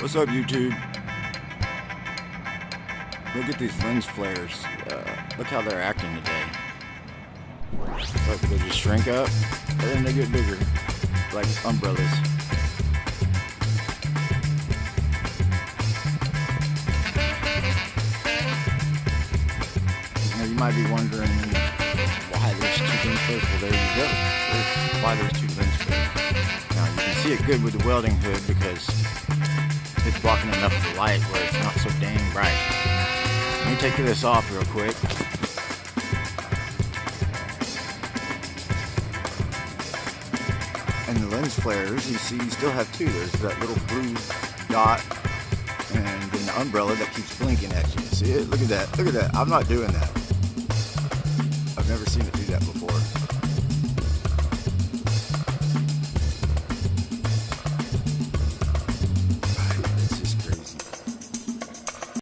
What's up, YouTube? Look at these lens flares. Look how they're acting today. Look, they just shrink up and then they get bigger, like umbrellas. Now you might be wondering why there's two lens flares. Well, there you go. There's why there's two lens flares. Now you can see it good with the welding hood because it's blocking enough of the light where it's not so dang bright. Let me take this off real quick. And the lens flares, you see, you still have two. There's that little blue dot and then the umbrella that keeps blinking at you. See it? Look at that. Look at that. I'm not doing that. I've never seen it do that before.